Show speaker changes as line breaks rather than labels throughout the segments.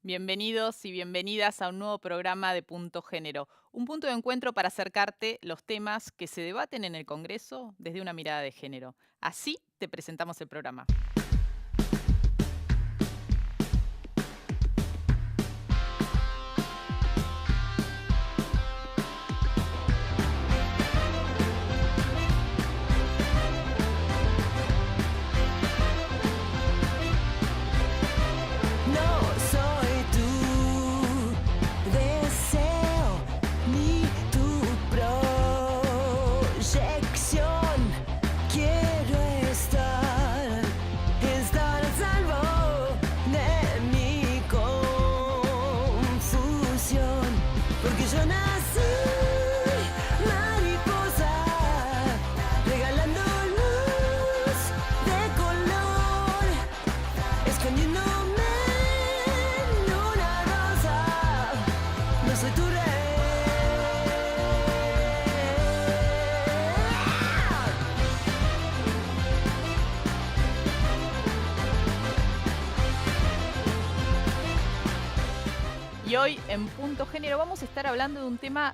Bienvenidos y bienvenidas a un nuevo programa de Punto Género, un punto de encuentro para acercarte los temas que se debaten en el Congreso desde una mirada de género. Así te presentamos el programa.
No soy tu deseo ni tu proyección. Quiero estar a salvo de mi confusión. Porque yo nací mariposa, regalando luz de color, escondiéndome en una rosa. No soy tu rey.
Y hoy en Punto Género vamos a estar hablando de un tema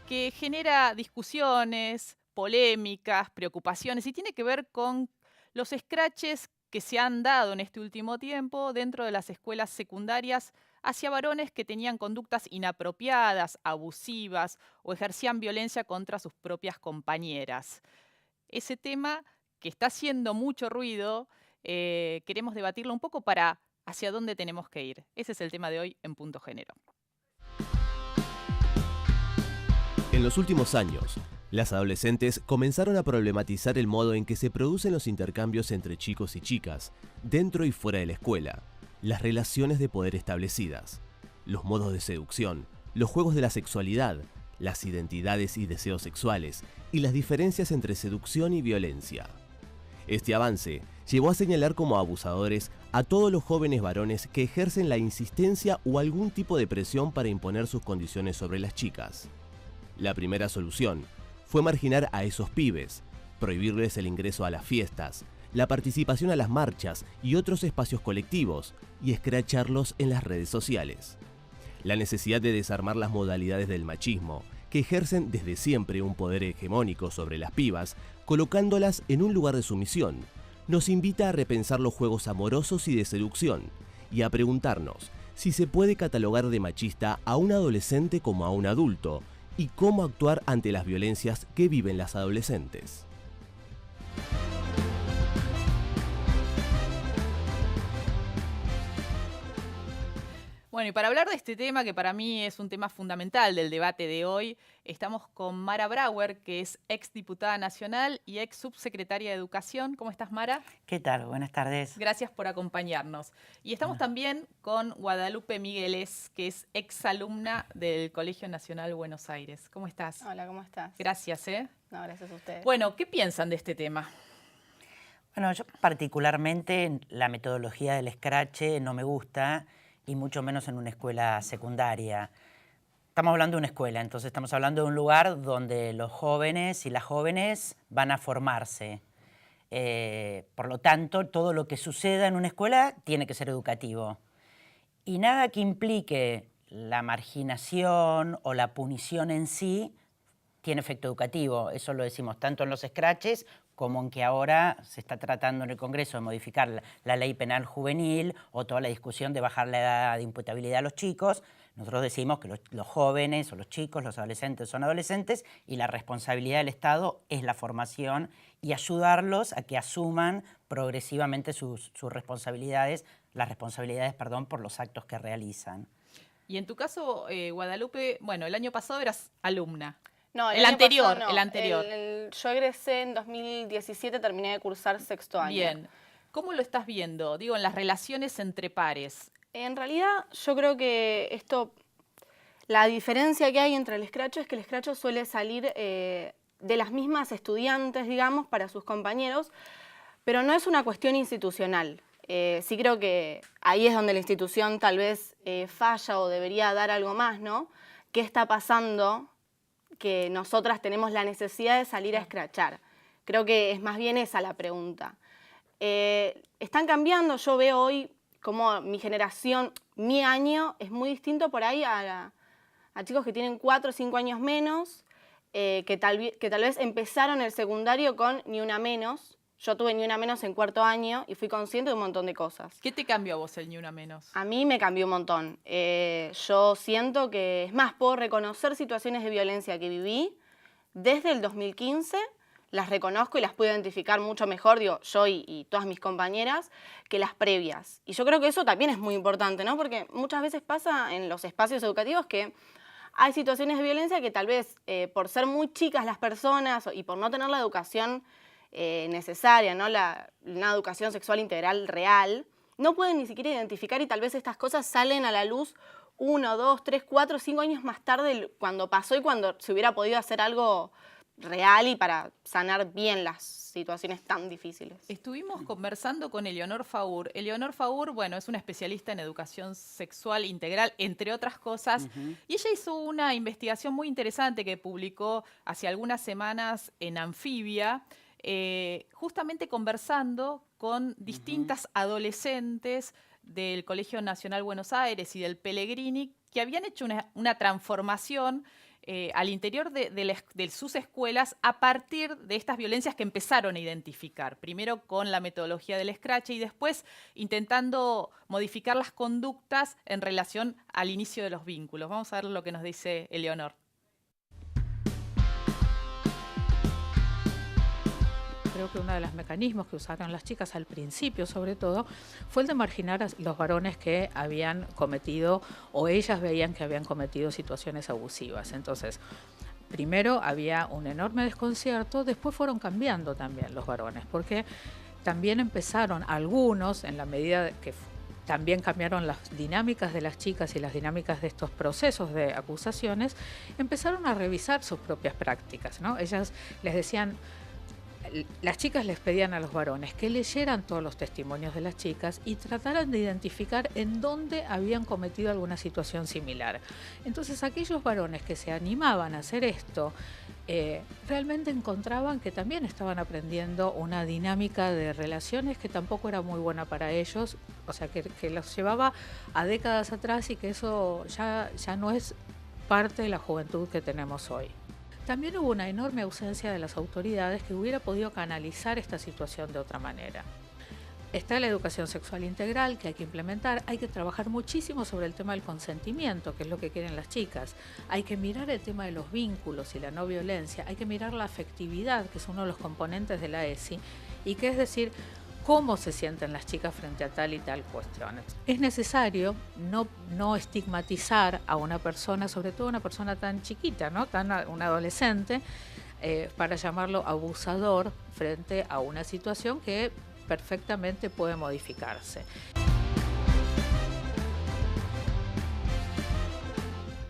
que genera discusiones, polémicas, preocupaciones y tiene que ver con los escraches que se han dado en este último tiempo dentro de las escuelas secundarias hacia varones que tenían conductas inapropiadas, abusivas o ejercían violencia contra sus propias compañeras. Ese tema que está haciendo mucho ruido, queremos debatirlo un poco para hacia dónde tenemos que ir. Ese es el tema de hoy en Punto Género.
En los últimos años, las adolescentes comenzaron a problematizar el modo en que se producen los intercambios entre chicos y chicas, dentro y fuera de la escuela, las relaciones de poder establecidas, los modos de seducción, los juegos de la sexualidad, las identidades y deseos sexuales, y las diferencias entre seducción y violencia. Este avance llevó a señalar como abusadores a todos los jóvenes varones que ejercen la insistencia o algún tipo de presión para imponer sus condiciones sobre las chicas. La primera solución fue marginar a esos pibes, prohibirles el ingreso a las fiestas, la participación a las marchas y otros espacios colectivos, y escracharlos en las redes sociales. La necesidad de desarmar las modalidades del machismo, que ejercen desde siempre un poder hegemónico sobre las pibas, colocándolas en un lugar de sumisión, nos invita a repensar los juegos amorosos y de seducción, y a preguntarnos si se puede catalogar de machista a un adolescente como a un adulto, y cómo actuar ante las violencias que viven las adolescentes.
Bueno, y para hablar de este tema, que para mí es un tema fundamental del debate de hoy, estamos con Mara Brauer, que es exdiputada nacional y ex subsecretaria de Educación. ¿Cómo estás, Mara?
¿Qué tal? Buenas tardes.
Gracias por acompañarnos. Y estamos también con Guadalupe Migueles, que es exalumna del Colegio Nacional Buenos Aires. ¿Cómo estás?
Hola, ¿cómo estás?
Gracias, ¿eh?
No, gracias a ustedes.
Bueno, ¿qué piensan de este tema?
Bueno, yo particularmente la metodología del escrache no me gusta, y mucho menos en una escuela secundaria. Estamos hablando de una escuela, entonces estamos hablando de un lugar donde los jóvenes y las jóvenes van a formarse. Por lo tanto, todo lo que suceda en una escuela tiene que ser educativo. Y nada que implique la marginación o la punición en sí tiene efecto educativo. Eso lo decimos tanto en los escraches como en que ahora se está tratando en el Congreso de modificar la ley penal juvenil o toda la discusión de bajar la edad de imputabilidad a los chicos. Nosotros decimos que los jóvenes o los chicos, los adolescentes son adolescentes, y la responsabilidad del Estado es la formación y ayudarlos a que asuman progresivamente sus responsabilidades, por los actos que realizan.
Y en tu caso, Guadalupe, bueno, el año pasado eras alumna.
No,
el
año
anterior,
pasado no.
el anterior.
Yo egresé en 2017, terminé de cursar sexto año.
Bien. ¿Cómo lo estás viendo? Digo, en las relaciones entre pares.
En realidad, yo creo que la diferencia que hay entre el escracho es que el escracho suele salir de las mismas estudiantes, digamos, para sus compañeros, pero no es una cuestión institucional. Sí creo que ahí es donde la institución tal vez falla o debería dar algo más, ¿no? ¿Qué está pasando que nosotras tenemos la necesidad de salir a escrachar? Creo que es más bien esa la pregunta. Están cambiando, yo veo hoy como mi generación, mi año es muy distinto por ahí a chicos que tienen 4 o 5 años menos, que tal vez empezaron el secundario con ni una menos. Yo tuve ni una menos en 4º año y fui consciente de un montón de cosas.
¿Qué te cambió a vos el ni una menos?
A mí me cambió un montón. Yo siento que, es más, puedo reconocer situaciones de violencia que viví desde el 2015, las reconozco y las puedo identificar mucho mejor, digo, yo y todas mis compañeras, que las previas. Y yo creo que eso también es muy importante, ¿no? Porque muchas veces pasa en los espacios educativos que hay situaciones de violencia que tal vez por ser muy chicas las personas y por no tener la educación necesaria, ¿no? Una educación sexual integral real, no pueden ni siquiera identificar y tal vez estas cosas salen a la luz 1, 2, 3, 4, 5 años más tarde cuando pasó y cuando se hubiera podido hacer algo real y para sanar bien las situaciones tan difíciles.
Estuvimos conversando con Eleonor Faur. Eleonor Faur, bueno, es una especialista en educación sexual integral, entre otras cosas, y ella hizo una investigación muy interesante que publicó hace algunas semanas en Anfibia, justamente conversando con distintas adolescentes del Colegio Nacional Buenos Aires y del Pellegrini, que habían hecho una transformación al interior de sus escuelas a partir de estas violencias que empezaron a identificar. Primero con la metodología del escrache y después intentando modificar las conductas en relación al inicio de los vínculos. Vamos a ver lo que nos dice Eleonor.
Creo que uno de los mecanismos que usaron las chicas al principio, sobre todo, fue el de marginar a los varones que habían cometido o ellas veían que habían cometido situaciones abusivas. Entonces, primero había un enorme desconcierto, después fueron cambiando también los varones, porque también empezaron algunos, en la medida que también cambiaron las dinámicas de las chicas y las dinámicas de estos procesos de acusaciones, empezaron a revisar sus propias prácticas, ¿no? Ellas les decían... Las chicas les pedían a los varones que leyeran todos los testimonios de las chicas y trataran de identificar en dónde habían cometido alguna situación similar. Entonces aquellos varones que se animaban a hacer esto realmente encontraban que también estaban aprendiendo una dinámica de relaciones que tampoco era muy buena para ellos, o sea que los llevaba a décadas atrás y que eso ya no es parte de la juventud que tenemos hoy. También hubo una enorme ausencia de las autoridades que hubiera podido canalizar esta situación de otra manera. Está la educación sexual integral que hay que implementar, hay que trabajar muchísimo sobre el tema del consentimiento, que es lo que quieren las chicas. Hay que mirar el tema de los vínculos y la no violencia, hay que mirar la afectividad, que es uno de los componentes de la ESI, y que es decir, cómo se sienten las chicas frente a tal y tal cuestiones. Es necesario no estigmatizar a una persona, sobre todo una persona tan chiquita, ¿no? Un adolescente, para llamarlo abusador frente a una situación que perfectamente puede modificarse.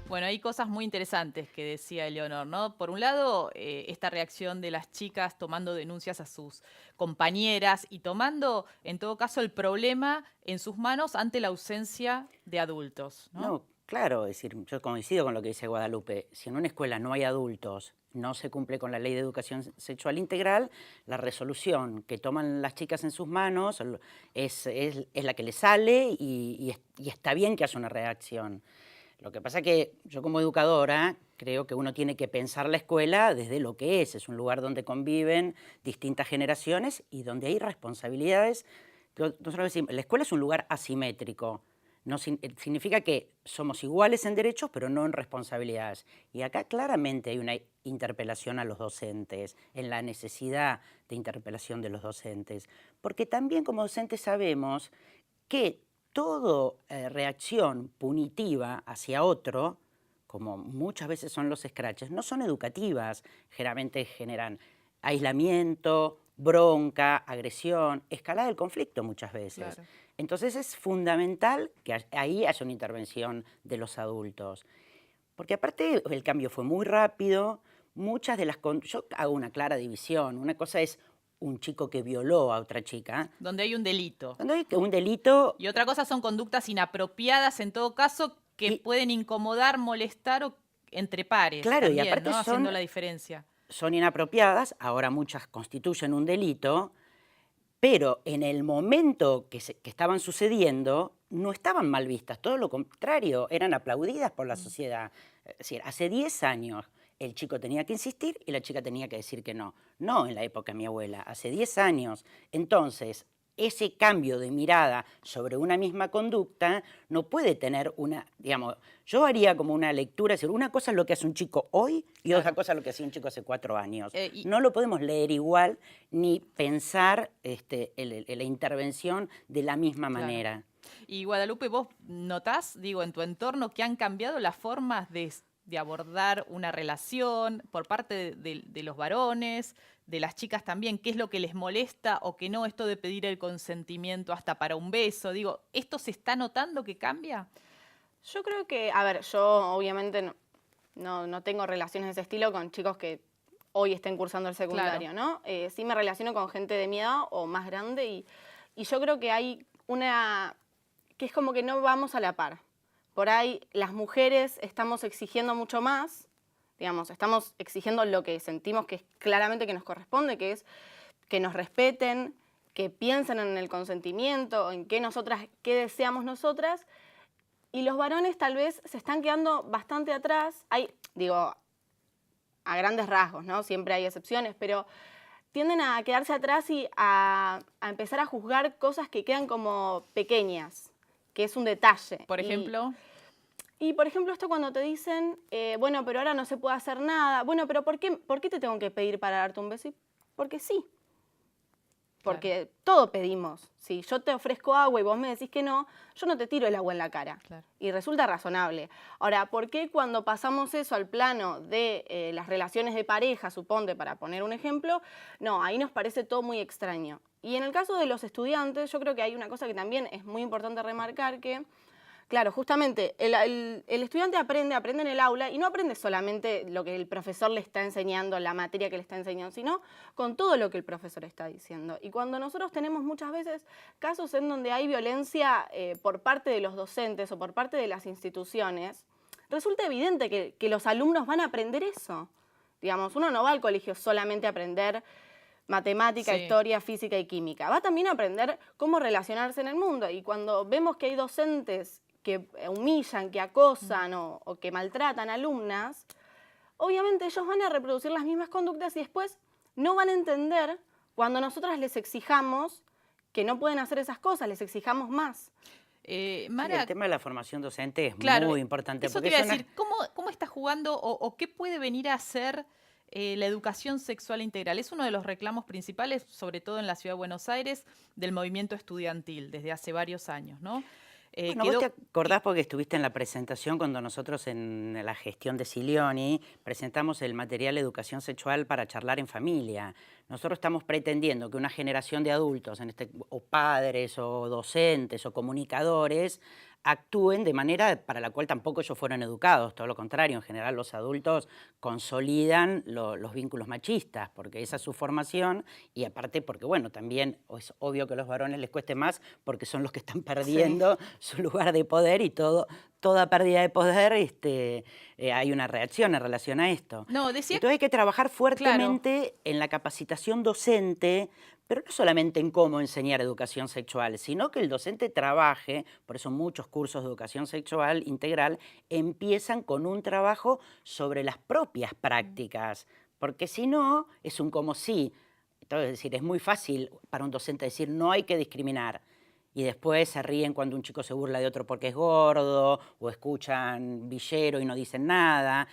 Bueno, hay cosas muy interesantes que decía Eleonor, ¿no? Por un lado, esta reacción de las chicas tomando denuncias a sus compañeras y tomando, en todo caso, el problema en sus manos ante la ausencia de adultos, ¿no?
No, claro, es decir, yo coincido con lo que dice Guadalupe. Si en una escuela no hay adultos, no se cumple con la ley de educación sexual integral, la resolución que toman las chicas en sus manos es la que les sale y está bien que haya una reacción. Lo que pasa es que yo como educadora creo que uno tiene que pensar la escuela desde lo que es un lugar donde conviven distintas generaciones y donde hay responsabilidades. Nosotros decimos, la escuela es un lugar asimétrico, no significa que somos iguales en derechos pero no en responsabilidades. Y acá claramente hay una interpelación a los docentes, en la necesidad de interpelación de los docentes, porque también como docentes sabemos que toda reacción punitiva hacia otro, como muchas veces son los scratches, no son educativas, generalmente generan aislamiento, bronca, agresión, escalada del conflicto muchas veces.
Claro.
Entonces es fundamental que ahí haya una intervención de los adultos. Porque aparte el cambio fue muy rápido, muchas de las... Yo hago una clara división, una cosa es un chico que violó a otra chica.
Donde hay un delito.
Donde hay un delito.
Y otra cosa son conductas inapropiadas, en todo caso, que pueden incomodar, molestar o entre pares.
Claro,
también,
y aparte
¿no? Haciendo la diferencia.
Son inapropiadas, ahora muchas constituyen un delito, pero en el momento que estaban sucediendo, no estaban mal vistas, todo lo contrario, eran aplaudidas por la sociedad. Es decir, hace 10 años el chico tenía que insistir y la chica tenía que decir que no. No en la época de mi abuela, hace 10 años. Entonces, ese cambio de mirada sobre una misma conducta no puede tener una, digamos, yo haría como una lectura, es decir, una cosa es lo que hace un chico hoy y otra cosa es lo que hacía un chico hace 4 años. No lo podemos leer igual ni pensar la intervención de la misma manera.
Y Guadalupe, vos notás, digo, en tu entorno que han cambiado las formas de abordar una relación por parte de los varones, de las chicas también, qué es lo que les molesta o que no, esto de pedir el consentimiento hasta para un beso, digo, ¿esto se está notando que cambia?
Yo creo que, a ver, yo obviamente no tengo relaciones de ese estilo con chicos que hoy estén cursando el secundario, ¿no? Sí me relaciono con gente de mi edad o más grande y yo creo que hay una, que es como que no vamos a la par. Por ahí las mujeres estamos exigiendo mucho más, digamos, estamos exigiendo lo que sentimos que es claramente que nos corresponde, que es que nos respeten, que piensen en el consentimiento, en qué deseamos nosotras, y los varones tal vez se están quedando bastante atrás. Hay, digo, a grandes rasgos, ¿no? Siempre hay excepciones, pero tienden a quedarse atrás y a empezar a juzgar cosas que quedan como pequeñas, que es un detalle.
Por ejemplo...
Y por ejemplo, esto cuando te dicen, bueno, pero ahora no se puede hacer nada. Bueno, pero ¿por qué te tengo que pedir para darte un beso? Porque sí. Porque todo pedimos. Si yo te ofrezco agua y vos me decís que no, yo no te tiro el agua en la cara. Claro. Y resulta razonable. Ahora, ¿por qué cuando pasamos eso al plano de las relaciones de pareja, suponte, para poner un ejemplo, no, ahí nos parece todo muy extraño? Y en el caso de los estudiantes, yo creo que hay una cosa que también es muy importante remarcar, que claro, justamente el estudiante aprende en el aula y no aprende solamente lo que el profesor le está enseñando, la materia que le está enseñando, sino con todo lo que el profesor está diciendo. Y cuando nosotros tenemos muchas veces casos en donde hay violencia por parte de los docentes o por parte de las instituciones, resulta evidente que los alumnos van a aprender eso. Digamos, uno no va al colegio solamente a aprender matemática, historia, física y química. Va también a aprender cómo relacionarse en el mundo. Y cuando vemos que hay docentes que humillan, que acosan o que maltratan alumnas, obviamente ellos van a reproducir las mismas conductas y después no van a entender cuando nosotras les exijamos que no pueden hacer esas cosas, les exijamos más.
Mara,
el tema de la formación docente es muy importante.
Eso
porque
te iba a decir, ¿cómo está jugando o qué puede venir a ser la educación sexual integral? Es uno de los reclamos principales, sobre todo en la Ciudad de Buenos Aires, del movimiento estudiantil desde hace varios años, ¿no?
Bueno, vos te acordás porque estuviste en la presentación cuando nosotros en la gestión de Silioni presentamos el material de educación sexual para charlar en familia. Nosotros estamos pretendiendo que una generación de adultos, o padres, o docentes, o comunicadores, actúen de manera para la cual tampoco ellos fueron educados, todo lo contrario, en general los adultos consolidan los vínculos machistas, porque esa es su formación, y aparte porque, bueno, también es obvio que a los varones les cueste más porque son los que están perdiendo su lugar de poder y toda pérdida de poder hay una reacción en relación a esto. Entonces hay que trabajar fuertemente en la capacitación docente, pero no solamente en cómo enseñar educación sexual, sino que el docente trabaje, por eso muchos cursos de educación sexual integral empiezan con un trabajo sobre las propias prácticas, porque si no, es un como si. Entonces, es decir, es muy fácil para un docente decir no hay que discriminar, y después se ríen cuando un chico se burla de otro porque es gordo, o escuchan villero y no dicen nada.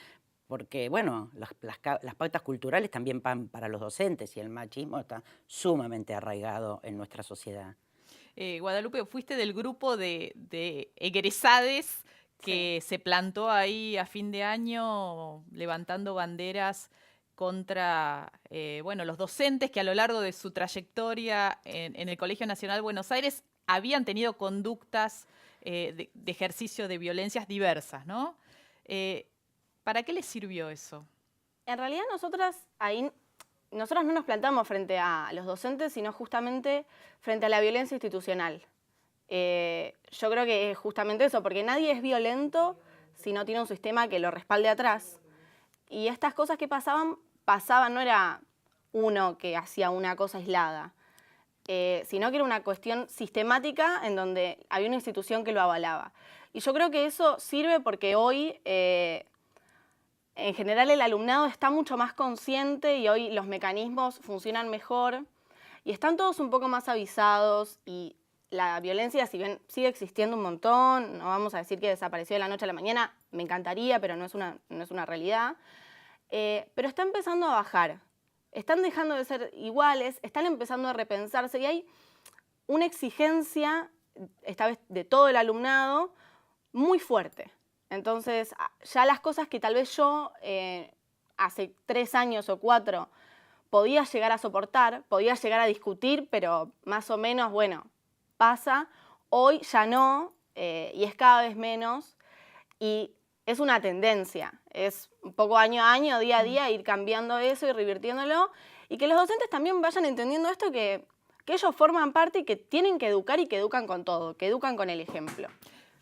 Porque, bueno, las pautas culturales también van para los docentes y el machismo está sumamente arraigado en nuestra sociedad.
Guadalupe, fuiste del grupo de egresades que se plantó ahí a fin de año levantando banderas contra los docentes que a lo largo de su trayectoria en el Colegio Nacional de Buenos Aires habían tenido conductas de ejercicio de violencias diversas, ¿no? ¿Para qué les sirvió eso?
En realidad nosotras no nos plantamos frente a los docentes, sino justamente frente a la violencia institucional. Yo creo que es justamente eso, porque nadie es violento si no tiene un sistema que lo respalde atrás. Y estas cosas que pasaban, no era uno que hacía una cosa aislada. sino que era una cuestión sistemática en donde había una institución que lo avalaba. Y yo creo que eso sirve porque hoy, en general, el alumnado está mucho más consciente y hoy los mecanismos funcionan mejor y están todos un poco más avisados y la violencia, si bien sigue existiendo un montón, no vamos a decir que desapareció de la noche a la mañana, me encantaría, pero no es una realidad, pero está empezando a bajar. Están dejando de ser iguales, están empezando a repensarse y hay una exigencia, esta vez de todo el alumnado, muy fuerte. Entonces, ya las cosas que tal vez yo hace 3 años o 4 podía llegar a soportar, podía llegar a discutir, pero más o menos, bueno, pasa, hoy ya no, y es cada vez menos, y es una tendencia, es un poco año a año, día a día, ir cambiando eso y revirtiéndolo, y que los docentes también vayan entendiendo esto, que ellos forman parte y que tienen que educar y que educan con todo, que educan con el ejemplo.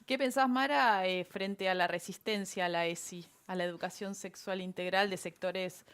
¿Qué pensás, Mara, frente a la resistencia a la ESI, a la educación sexual integral de sectores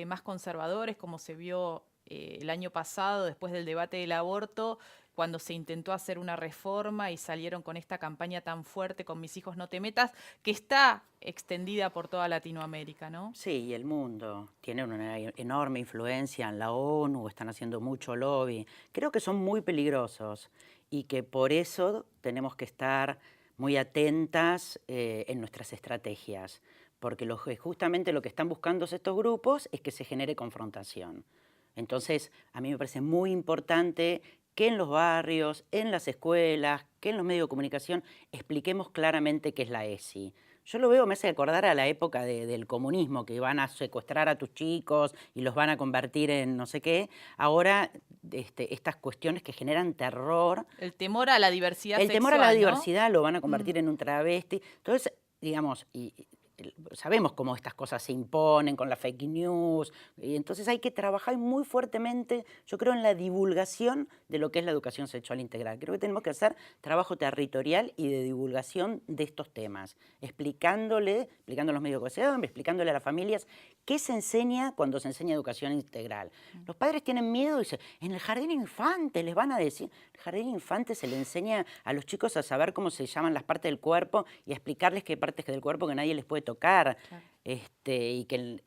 más conservadores, como se vio el año pasado después del debate del aborto, cuando se intentó hacer una reforma y salieron con esta campaña tan fuerte con Mis hijos no te metas, que está extendida por toda Latinoamérica, ¿no?
Sí, y el mundo tiene una enorme influencia en la ONU, están haciendo mucho lobby. Creo que son muy peligrosos y que por eso tenemos que estar muy atentas en nuestras estrategias, porque justamente lo que están buscando estos grupos es que se genere confrontación. Entonces, a mí me parece muy importante que en los barrios, en las escuelas, que en los medios de comunicación expliquemos claramente qué es la ESI. Yo lo veo, me hace acordar a la época del comunismo, que van a secuestrar a tus chicos y los van a convertir en no sé qué. Ahora, estas cuestiones que generan terror.
El temor a la diversidad sexual,
El temor a la
¿no?
diversidad lo van a convertir en un travesti. Entonces, digamos, sabemos cómo estas cosas se imponen con la fake news, y entonces hay que trabajar muy fuertemente, yo creo, en la divulgación de lo que es la educación sexual integral. Creo que tenemos que hacer trabajo territorial y de divulgación de estos temas, explicando a los medios de comunicación, explicándole a las familias qué se enseña cuando se enseña educación integral. Los padres tienen miedo y dicen, en el jardín infante les van a decir, en el jardín infante se le enseña a los chicos a saber cómo se llaman las partes del cuerpo y a explicarles qué partes del cuerpo que nadie les puede tocar. Claro. Y que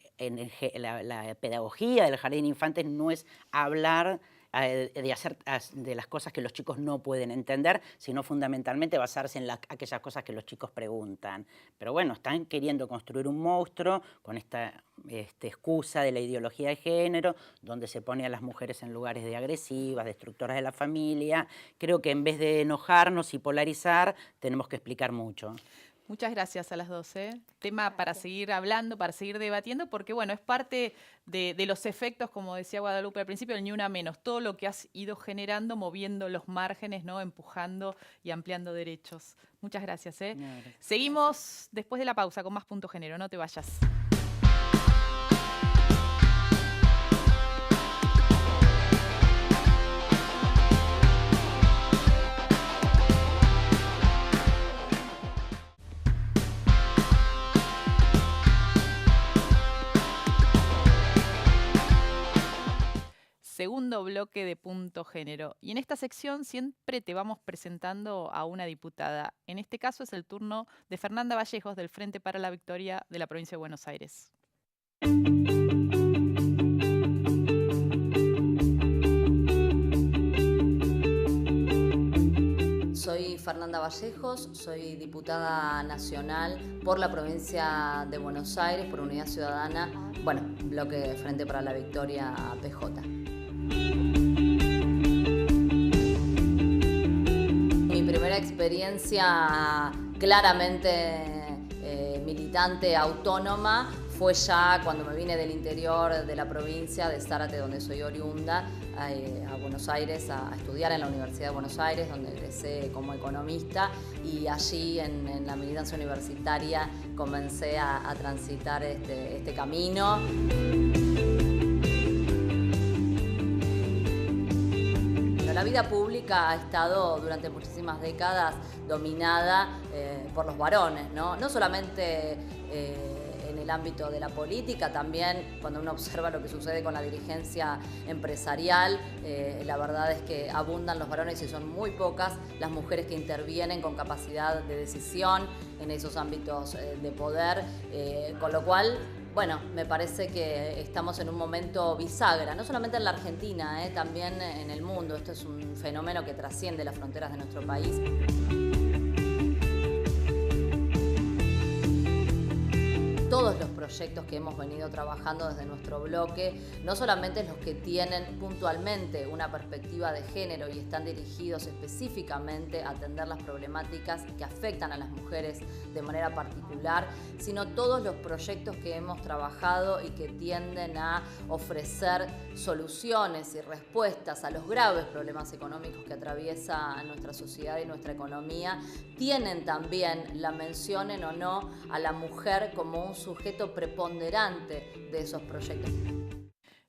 la pedagogía del jardín infantes no es hablar de las cosas que los chicos no pueden entender, sino fundamentalmente basarse en aquellas cosas que los chicos preguntan. Pero bueno, están queriendo construir un monstruo con esta excusa de la ideología de género, donde se pone a las mujeres en lugares de agresivas, destructoras de la familia. Creo que en vez de enojarnos y polarizar, tenemos que explicar mucho.
Muchas gracias a las dos. Tema para seguir hablando, para seguir debatiendo, porque bueno, es parte de los efectos, como decía Guadalupe al principio, del Ni Una Menos, todo lo que has ido generando, moviendo los márgenes, ¿no? Empujando y ampliando derechos. Muchas gracias. No, gracias. Seguimos después de la pausa con más Punto Género, no te vayas. Segundo bloque de Punto Género. Y en esta sección siempre te vamos presentando a una diputada. En este caso es el turno de Fernanda Vallejos, del Frente para la Victoria de la provincia de Buenos Aires.
Soy Fernanda Vallejos, soy diputada nacional por la provincia de Buenos Aires, por Unidad Ciudadana, bueno, bloque Frente para la Victoria PJ. Mi primera experiencia claramente militante, autónoma, fue ya cuando me vine del interior de la provincia de Zárate, donde soy oriunda, a Buenos Aires a estudiar en la Universidad de Buenos Aires, donde egresé como economista, y allí en la militancia universitaria comencé a transitar este camino. La vida pública ha estado durante muchísimas décadas dominada por los varones, ¿no? No solamente el ámbito de la política, también cuando uno observa lo que sucede con la dirigencia empresarial, la verdad es que abundan los varones y son muy pocas las mujeres que intervienen con capacidad de decisión en esos ámbitos de poder, con lo cual, bueno, me parece que estamos en un momento bisagra, no solamente en la Argentina, también en el mundo. Esto es un fenómeno que trasciende las fronteras de nuestro país. Todos los proyectos que hemos venido trabajando desde nuestro bloque, no solamente los que tienen puntualmente una perspectiva de género y están dirigidos específicamente a atender las problemáticas que afectan a las mujeres de manera particular, sino todos los proyectos que hemos trabajado y que tienden a ofrecer soluciones y respuestas a los graves problemas económicos que atraviesa nuestra sociedad y nuestra economía, tienen también la mención en o no a la mujer como un sujeto preponderante de esos proyectos.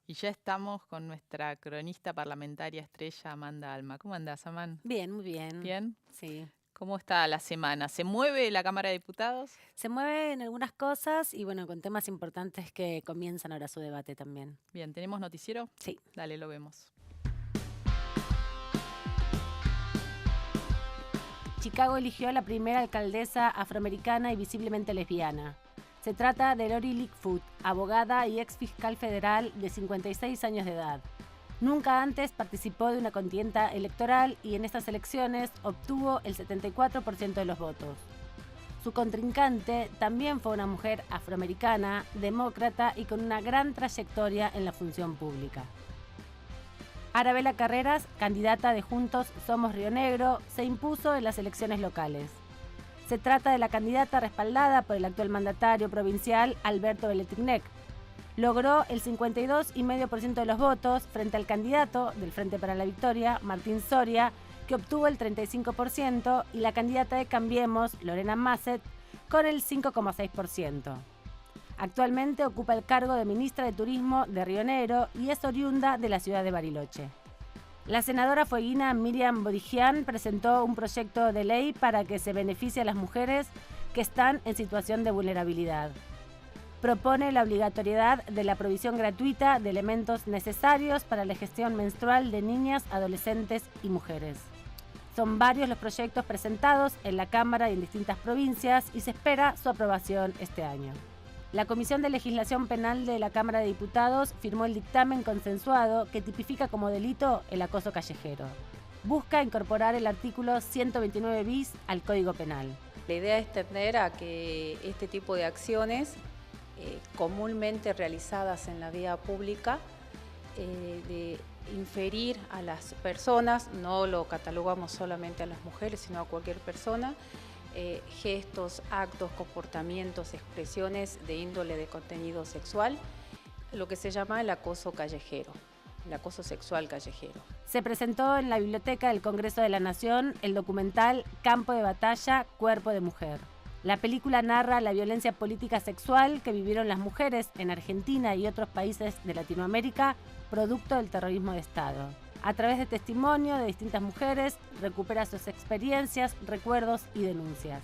Y ya estamos con nuestra cronista parlamentaria estrella, Amanda Alma. ¿Cómo andás, Amanda?
Bien, muy bien.
¿Bien?
Sí.
¿Cómo está la semana? ¿Se mueve la Cámara de Diputados?
Se mueven algunas cosas y bueno, con temas importantes que comienzan ahora su debate también.
Bien, ¿tenemos noticiero?
Sí.
Dale, lo vemos.
Chicago eligió a la primera alcaldesa afroamericana y visiblemente lesbiana. Se trata de Lori Lightfoot, abogada y ex fiscal federal de 56 años de edad. Nunca antes participó de una contienda electoral y en estas elecciones obtuvo el 74% de los votos. Su contrincante también fue una mujer afroamericana, demócrata y con una gran trayectoria en la función pública. Arabella Carreras, candidata de Juntos Somos Río Negro, se impuso en las elecciones locales. Se trata de la candidata respaldada por el actual mandatario provincial Alberto Beletrignec. Logró el 52,5% de los votos frente al candidato del Frente para la Victoria, Martín Soria, que obtuvo el 35%, y la candidata de Cambiemos, Lorena Masset, con el 5,6%. Actualmente ocupa el cargo de ministra de Turismo de Río Negro y es oriunda de la ciudad de Bariloche. La senadora fueguina Miriam Bodigian presentó un proyecto de ley para que se beneficie a las mujeres que están en situación de vulnerabilidad. Propone la obligatoriedad de la provisión gratuita de elementos necesarios para la gestión menstrual de niñas, adolescentes y mujeres. Son varios los proyectos presentados en la Cámara y en distintas provincias y se espera su aprobación este año. La Comisión de Legislación Penal de la Cámara de Diputados firmó el dictamen consensuado que tipifica como delito el acoso callejero. Busca incorporar el artículo 129 bis al Código Penal.
La idea es tender a que este tipo de acciones comúnmente realizadas en la vía pública, de inferir a las personas, no lo catalogamos solamente a las mujeres, sino a cualquier persona, gestos, actos, comportamientos, expresiones de índole de contenido sexual, lo que se llama el acoso callejero, el acoso sexual callejero.
Se presentó en la Biblioteca del Congreso de la Nación el documental Campo de Batalla, Cuerpo de Mujer. La película narra la violencia política sexual que vivieron las mujeres en Argentina y otros países de Latinoamérica, producto del terrorismo de Estado. A través de testimonio de distintas mujeres, recupera sus experiencias, recuerdos y denuncias.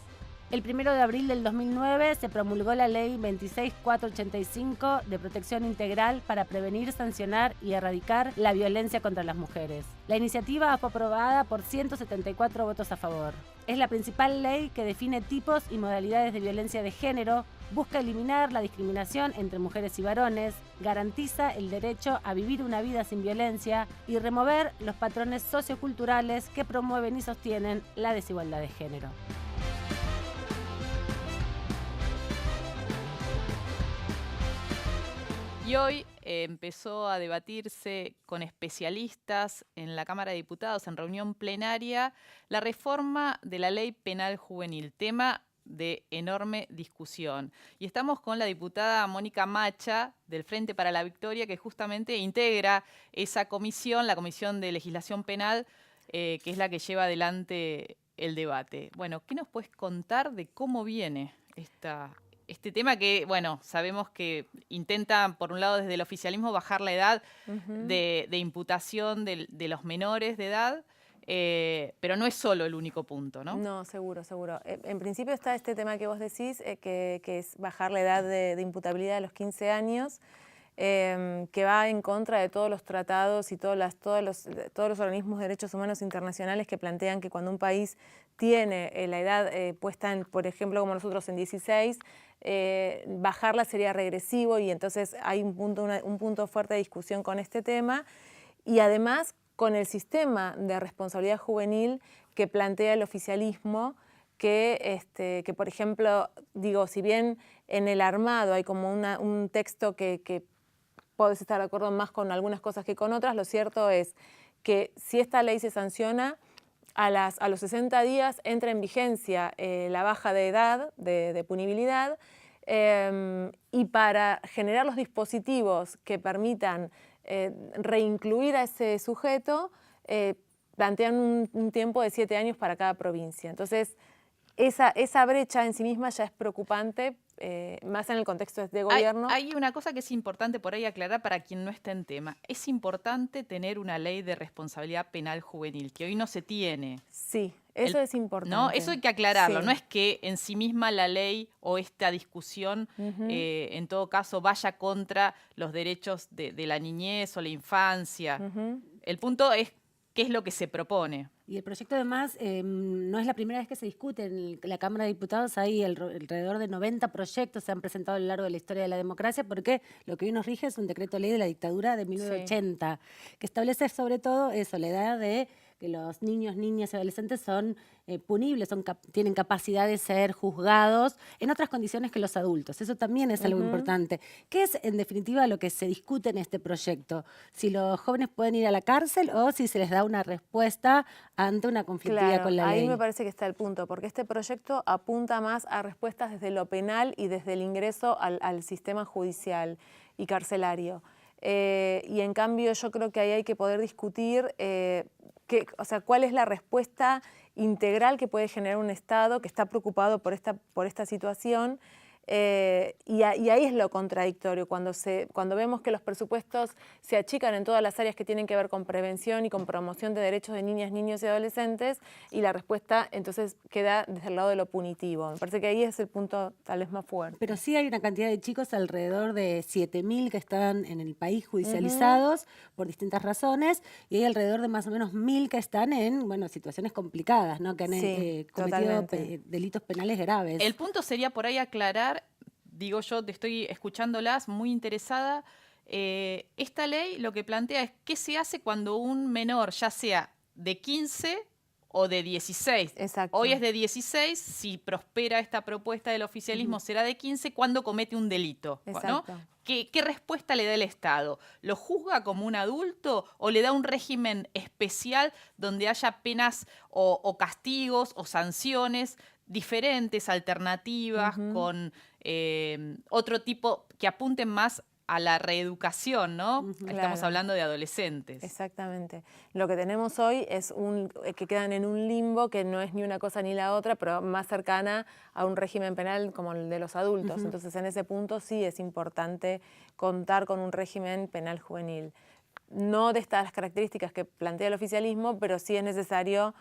El 1 de abril del 2009 se promulgó la Ley 26485 de protección integral para prevenir, sancionar y erradicar la violencia contra las mujeres. La iniciativa fue aprobada por 174 votos a favor. Es la principal ley que define tipos y modalidades de violencia de género, busca eliminar la discriminación entre mujeres y varones, garantiza el derecho a vivir una vida sin violencia y remover los patrones socioculturales que promueven y sostienen la desigualdad de género.
Y hoy empezó a debatirse con especialistas en la Cámara de Diputados en reunión plenaria la reforma de la Ley Penal Juvenil, tema de enorme discusión. Y estamos con la diputada Mónica Macha del Frente para la Victoria, que justamente integra esa comisión, la Comisión de Legislación Penal, que es la que lleva adelante el debate. Bueno, ¿qué nos puedes contar de cómo viene este tema que, bueno, sabemos que intentan, por un lado, desde el oficialismo bajar la edad de imputación de los menores de edad, pero no es solo el único punto, ¿no?
No, seguro, seguro. En principio está este tema que vos decís, que es bajar la edad de imputabilidad a los 15 años, que va en contra de todos los tratados y todos los organismos de derechos humanos internacionales que plantean que cuando un país tiene la edad puesta, por ejemplo, como nosotros en 16, bajarla sería regresivo, y entonces hay un punto fuerte de discusión con este tema. Y además con el sistema de responsabilidad juvenil que plantea el oficialismo, que por ejemplo, digo, si bien en el armado hay como un texto que podés estar de acuerdo más con algunas cosas que con otras, lo cierto es que si esta ley se sanciona, a los 60 días entra en vigencia la baja de edad, de punibilidad, y para generar los dispositivos que permitan reincluir a ese sujeto, plantean un tiempo de 7 años para cada provincia. Entonces, esa brecha en sí misma ya es preocupante, más en el contexto de gobierno.
Hay una cosa que es importante por ahí aclarar para quien no está en tema. Es importante tener una ley de responsabilidad penal juvenil, que hoy no se tiene.
Sí, eso es importante.
¿No? Eso hay que aclararlo.
Sí.
No es que en sí misma la ley o esta discusión, en todo caso, vaya contra los derechos de la niñez o la infancia. El punto es qué es lo que se propone.
Y el proyecto además no es la primera vez que se discute. En la Cámara de Diputados hay alrededor de 90 proyectos que se han presentado a lo largo de la historia de la democracia, porque lo que hoy nos rige es un decreto ley de la dictadura de 1980, que establece sobre todo eso, la edad de que los niños, niñas y adolescentes son punibles, tienen capacidad de ser juzgados en otras condiciones que los adultos. Eso también es algo importante. ¿Qué es, en definitiva, lo que se discute en este proyecto? Si los jóvenes pueden ir a la cárcel o si se les da una respuesta ante una conflictividad con la ley.
Ahí me parece que está el punto, porque este proyecto apunta más a respuestas desde lo penal y desde el ingreso al sistema judicial y carcelario. Y en cambio yo creo que ahí hay que poder discutir cuál es la respuesta integral que puede generar un Estado que está preocupado por esta situación. Y ahí es lo contradictorio, cuando vemos que los presupuestos se achican en todas las áreas que tienen que ver con prevención y con promoción de derechos de niñas, niños y adolescentes, y la respuesta entonces queda desde el lado de lo punitivo. Me parece que ahí es el punto tal vez más fuerte.
Pero sí hay una cantidad de chicos, alrededor de 7.000 que están en el país judicializados por distintas razones, y hay alrededor de más o menos 1.000 que están en situaciones complicadas, ¿no? Que han cometido delitos penales graves.
El punto sería por ahí aclarar, digo yo, te estoy escuchándolas, muy interesada. Esta ley lo que plantea es qué se hace cuando un menor, ya sea de 15 o de 16.
Exacto.
Hoy es de 16, si prospera esta propuesta del oficialismo será de 15 cuando comete un delito, ¿no?
Exacto.
¿Qué respuesta le da el Estado? ¿Lo juzga como un adulto o le da un régimen especial donde haya penas o castigos o sanciones diferentes, alternativas, con otro tipo que apunten más a la reeducación, ¿no? Estamos
Claro.
hablando de adolescentes.
Exactamente. Lo que tenemos hoy es que quedan en un limbo que no es ni una cosa ni la otra, pero más cercana a un régimen penal como el de los adultos. Entonces, en ese punto sí es importante contar con un régimen penal juvenil. No de estas características que plantea el oficialismo, pero sí es necesario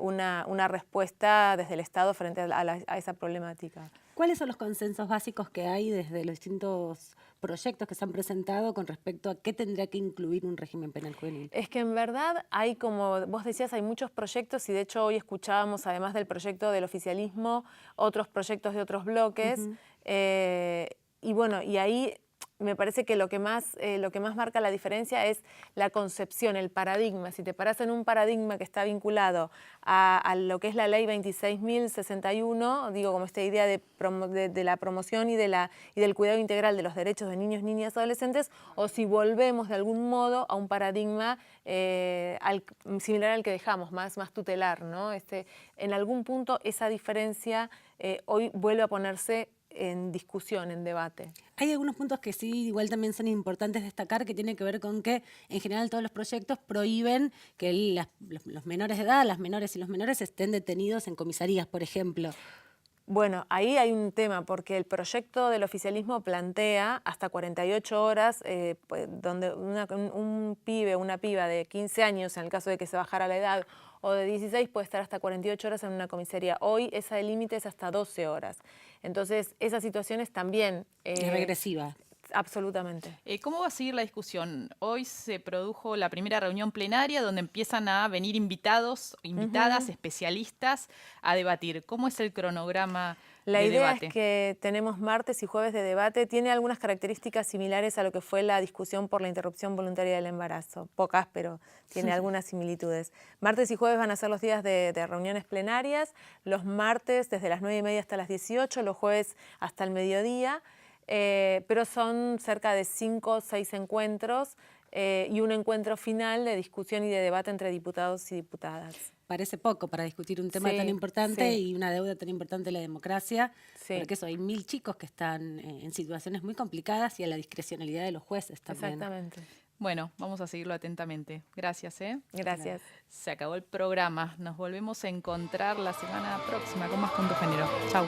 una respuesta desde el Estado frente a esa problemática.
¿Cuáles son los consensos básicos que hay desde los distintos proyectos que se han presentado con respecto a qué tendría que incluir un régimen penal juvenil?
Es que en verdad hay, como vos decías, hay muchos proyectos, y de hecho hoy escuchábamos, además del proyecto del oficialismo, otros proyectos de otros bloques. Y bueno, y ahí me parece que lo que más marca la diferencia es la concepción, el paradigma. Si te parás en un paradigma que está vinculado a lo que es la ley 26.061, digo, como esta idea de la promoción y del cuidado integral de los derechos de niños, niñas, adolescentes, o si volvemos de algún modo a un paradigma similar al que dejamos, más tutelar, ¿no? En algún punto esa diferencia hoy vuelve a ponerse en discusión, en debate.
Hay algunos puntos que sí, igual también son importantes destacar, que tienen que ver con que, en general, todos los proyectos prohíben que los menores de edad, las menores y los menores estén detenidos en comisarías, por ejemplo.
Bueno, ahí hay un tema, porque el proyecto del oficialismo plantea hasta 48 horas, donde un pibe o una piba de 15 años, en el caso de que se bajara la edad, o de 16, puede estar hasta 48 horas en una comisaría. Hoy ese límite es hasta 12 horas. Entonces, esas situaciones también...
Es regresiva.
Absolutamente.
¿Cómo va a seguir la discusión? Hoy se produjo la primera reunión plenaria donde empiezan a venir invitadas, especialistas, a debatir. ¿Cómo es el cronograma
La
de
idea
debate?
es que tenemos martes y jueves de debate. Tiene algunas características similares a lo que fue la discusión por la interrupción voluntaria del embarazo. Pocas, pero tiene algunas similitudes. Martes y jueves van a ser los días de reuniones plenarias. Los martes desde las 9:30 hasta las 18, los jueves hasta el mediodía. Pero son cerca de 5 o 6 encuentros y un encuentro final de discusión y de debate entre diputados y diputadas.
Parece poco para discutir un tema tan importante y una deuda tan importante de la democracia, porque eso, hay 1000 chicos que están en situaciones muy complicadas y a la discrecionalidad de los jueces también.
Exactamente.
Bueno, vamos a seguirlo atentamente. Gracias, ¿eh?
Gracias.
Se acabó el programa. Nos volvemos a encontrar la semana próxima con más Punto Género. Chau.